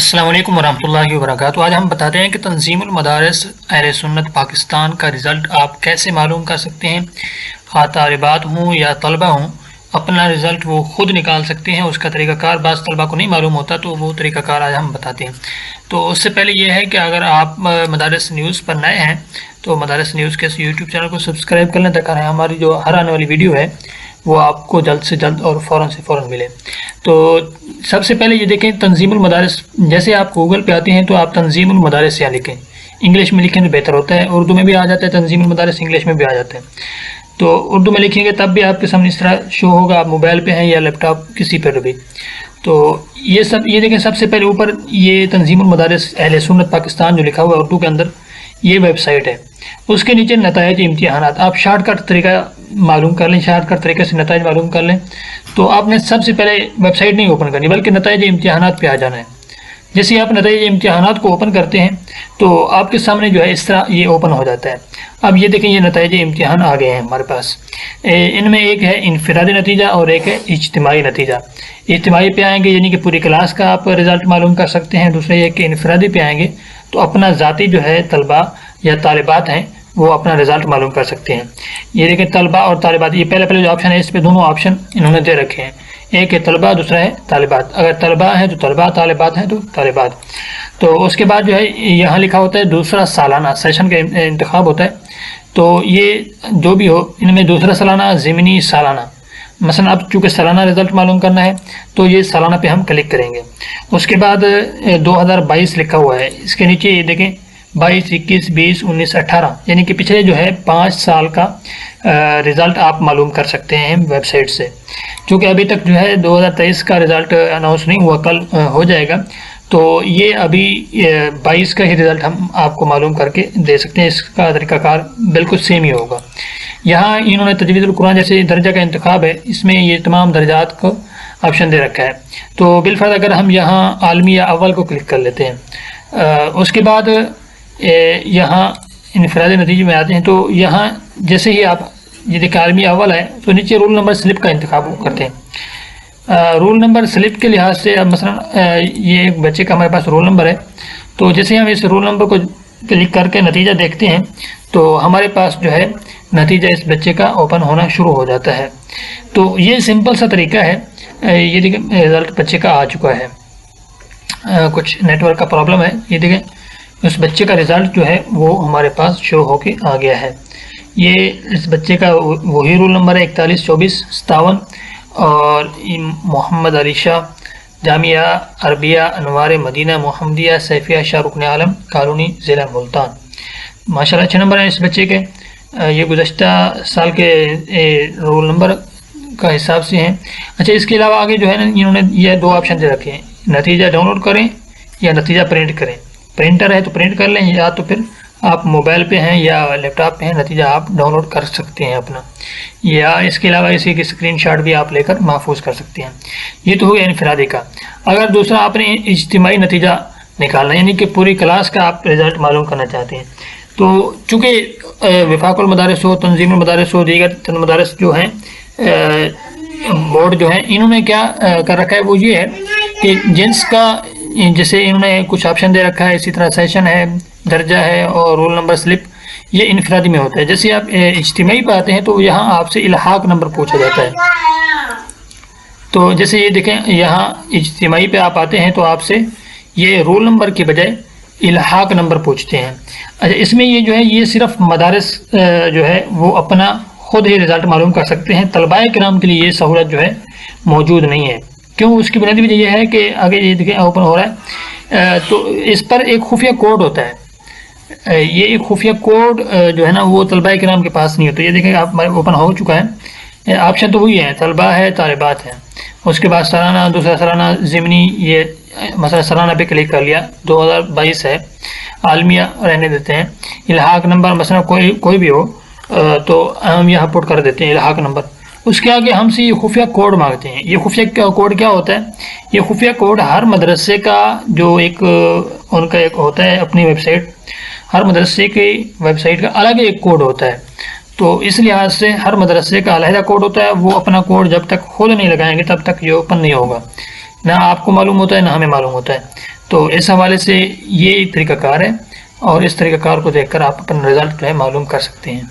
السلام علیکم ورحمۃ اللہ وبرکاتہ۔ آج ہم بتاتے ہیں کہ تنظیم المدارس اہل سنت پاکستان کا رزلٹ آپ کیسے معلوم کر سکتے ہیں۔ خواہ طالبات ہوں یا طلبہ ہوں، اپنا رزلٹ وہ خود نکال سکتے ہیں۔ اس کا طریقہ کار بعض طلبہ کو نہیں معلوم ہوتا، تو وہ طریقہ کار آج ہم بتاتے ہیں۔ تو اس سے پہلے یہ ہے کہ اگر آپ مدارس نیوز پر نئے ہیں تو مدارس نیوز کے یوٹیوب چینل کو سبسکرائب کر لیں، تاکہ ہماری جو ہر آنے والی ویڈیو ہے وہ آپ کو جلد سے جلد اور فوراً سے فوراً ملے۔ تو سب سے پہلے یہ دیکھیں تنظیم المدارس، جیسے آپ گوگل پہ آتے ہیں تو آپ تنظیم المدارس یہاں لکھیں، انگلش میں لکھیں تو بہتر ہوتا ہے، اردو میں بھی آ جاتا ہے تنظیم المدارس، انگلش میں بھی آ جاتا ہے۔ تو اردو میں لکھیں گے تب بھی آپ کے سامنے اس طرح شو ہوگا، آپ موبائل پہ ہیں یا لیپ ٹاپ کسی پر بھی۔ تو یہ دیکھیں سب سے پہلے اوپر یہ تنظیم المدارس اہل سنت پاکستان جو لکھا ہوا ہے اردو کے اندر، یہ ویب سائٹ ہے۔ اس کے نیچے نتائج امتحانات، آپ شارٹ کٹ طریقہ معلوم کر لیں، شارٹ کٹ طریقے سے نتائج معلوم کر لیں۔ تو آپ نے سب سے پہلے ویب سائٹ نہیں اوپن کرنی، بلکہ نتائج امتحانات پہ آ جانا ہے۔ جیسے آپ نتائج امتحانات کو اوپن کرتے ہیں تو آپ کے سامنے جو ہے اس طرح یہ اوپن ہو جاتا ہے۔ اب یہ دیکھیں یہ نتائج امتحان آ گئے ہیں ہمارے پاس۔ ان میں ایک ہے انفرادی نتیجہ اور ایک ہے اجتماعی نتیجہ۔ اجتماعی پہ آئیں گے یعنی کہ پوری کلاس کا آپ رزلٹ معلوم کر سکتے ہیں۔ دوسرا یہ کہ انفرادی پہ آئیں گے تو اپنا ذاتی جو ہے طلبہ یا طالبات ہیں وہ اپنا رزلٹ معلوم کر سکتے ہیں۔ یہ دیکھیں طلبہ اور طالبات، یہ پہلے جو آپشن ہے اس پہ دونوں آپشن انہوں نے دے رکھے ہیں، ایک ہے طلبہ دوسرا ہے طالبات۔ اگر طلبہ ہیں تو طلبہ، طالبات ہیں تو طالبات۔ تو اس کے بعد جو ہے یہاں لکھا ہوتا ہے دوسرا سالانہ سیشن کا انتخاب ہوتا ہے۔ تو یہ جو بھی ہو ان میں دوسرا سالانہ، ضمنی، سالانہ، مثلا اب چونکہ سالانہ رزلٹ معلوم کرنا ہے تو یہ سالانہ پہ ہم کلک کریں گے۔ اس کے بعد 2022 لکھا ہوا ہے، اس کے نیچے یہ دیکھیں 22، 21، 20، 19، 18 یعنی کہ پچھلے جو ہے 5 سال کا رزلٹ آپ معلوم کر سکتے ہیں ویب سائٹ سے۔ چونکہ ابھی تک جو ہے 2023 کا رزلٹ اناؤنس نہیں ہوا، کل ہو جائے گا، تو یہ ابھی 22 کا ہی رزلٹ ہم آپ کو معلوم کر کے دے سکتے ہیں۔ اس کا طریقہ کار بالکل سیم ہی ہوگا۔ یہاں انہوں نے تجوید القرآن جیسے درجہ کا انتخاب ہے، اس میں یہ تمام درجات کو آپشن دے رکھا ہے۔ تو بالفرض اگر ہم یہاں عالمی یا اول کو کلک کر لیتے ہیں، اس کے بعد یہاں انفرادی نتیجے میں آتے ہیں، تو یہاں جیسے ہی آپ یہ دیکھیں عالمی اول ہے تو نیچے رول نمبر سلپ کا انتخاب کرتے ہیں۔ رول نمبر سلپ کے لحاظ سے اب مثلا یہ ایک بچے کا ہمارے پاس رول نمبر ہے، تو جیسے ہم اس رول نمبر کو کلک کر کے نتیجہ دیکھتے ہیں تو ہمارے پاس جو ہے نتیجہ اس بچے کا اوپن ہونا شروع ہو جاتا ہے۔ تو یہ سمپل سا طریقہ ہے۔ یہ دیکھیں رزلٹ بچے کا آ چکا ہے، کچھ نیٹ ورک کا پرابلم ہے۔ یہ دیکھیں اس بچے کا رزلٹ جو ہے وہ ہمارے پاس شو ہو کے آ گیا ہے۔ یہ اس بچے کا وہی رول نمبر ہے 412457، اور محمد علی شاہ، جامعہ عربیہ انوار مدینہ محمدیہ سیفیہ شاہ رکن عالم کالونی ضلع ملتان۔ ماشاءاللہ اچھے نمبر ہیں اس بچے کے، یہ گزشتہ سال کے رول نمبر کا حساب سے ہیں۔ اچھا اس کے علاوہ آگے جو ہے نا انہوں نے یہ 2 آپشن دے رکھے ہیں، نتیجہ ڈاؤن لوڈ کریں یا نتیجہ پرنٹ کریں۔ پرنٹر ہے تو پرنٹ کر لیں، یا تو پھر آپ موبائل پہ ہیں یا لیپ ٹاپ پہ ہیں نتیجہ آپ ڈاؤن لوڈ کر سکتے ہیں اپنا، یا اس کے علاوہ اسی کی اسکرین شاٹ بھی آپ لے کر محفوظ کر سکتے ہیں۔ یہ تو ہو گیا انفرادی کا۔ اگر دوسرا آپ نے اجتماعی نتیجہ نکالنا یعنی کہ پوری کلاس کا آپ رزلٹ معلوم کرنا چاہتے ہیں، تو چونکہ وفاق المدارس ہو، تنظیم المدارس ہو، دیگر مدارس جو ہیں بورڈ جو ہیں، انہوں نے کیا کر رکھا ہے وہ یہ ہے کہ جنس کا جیسے انہوں نے کچھ آپشن دے رکھا ہے، اسی طرح سیشن ہے، درجہ ہے اور رول نمبر سلپ، یہ انفرادی میں ہوتا ہے۔ جیسے آپ اجتماعی پہ آتے ہیں تو یہاں آپ سے الحاق نمبر پوچھا جاتا ہے۔ تو جیسے یہ دیکھیں یہاں اجتماعی پہ آپ آتے ہیں تو آپ سے یہ رول نمبر کے بجائے الحاق نمبر پوچھتے ہیں۔ اچھا اس میں یہ جو ہے یہ صرف مدارس جو ہے وہ اپنا خود ہی رزلٹ معلوم کر سکتے ہیں، طلباء کرام کے لیے یہ سہولت جو ہے موجود نہیں ہے۔ کیوں؟ اس کی بنیادی وجہ یہ ہے کہ آگے یہ دیکھیں اوپن ہو رہا ہے، تو اس پر ایک خفیہ کوڈ ہوتا ہے۔ یہ ایک خفیہ کوڈ جو ہے نا وہ طلباء کرام کے پاس نہیں ہوتا۔ یہ دیکھیں آپ اوپن ہو چکا ہے، آپشن تو وہی ہے، طلباء ہے، طالبات ہیں۔ اس کے بعد سالانہ، دوسرا سالانہ، ضمنی، یہ مثلا سالانہ پہ کلک کر لیا، 2022 ہے، عالمیہ رہنے دیتے ہیں، الحاق نمبر مثلا کوئی بھی ہو تو ہم یہاں پٹ کر دیتے ہیں الحاق نمبر۔ اس کے آگے ہم سے یہ خفیہ کوڈ مانگتے ہیں۔ یہ خفیہ کوڈ کیا ہوتا ہے؟ یہ خفیہ کوڈ ہر مدرسے کا جو ایک ان کا ایک ہوتا ہے اپنی ویب سائٹ، ہر مدرسے کی ویب سائٹ کا الگ ایک کوڈ ہوتا ہے۔ تو اس لحاظ سے ہر مدرسے کا علیحدہ کوڈ ہوتا ہے، وہ اپنا کوڈ جب تک خود نہیں لگائیں گے تب تک یہ اوپن نہیں ہوگا، نہ آپ کو معلوم ہوتا ہے نہ ہمیں معلوم ہوتا ہے۔ تو اس حوالے سے یہ طریقہ کار ہے، اور اس طریقہ کار کو دیکھ کر آپ اپنا رزلٹ جو ہے معلوم کر سکتے ہیں۔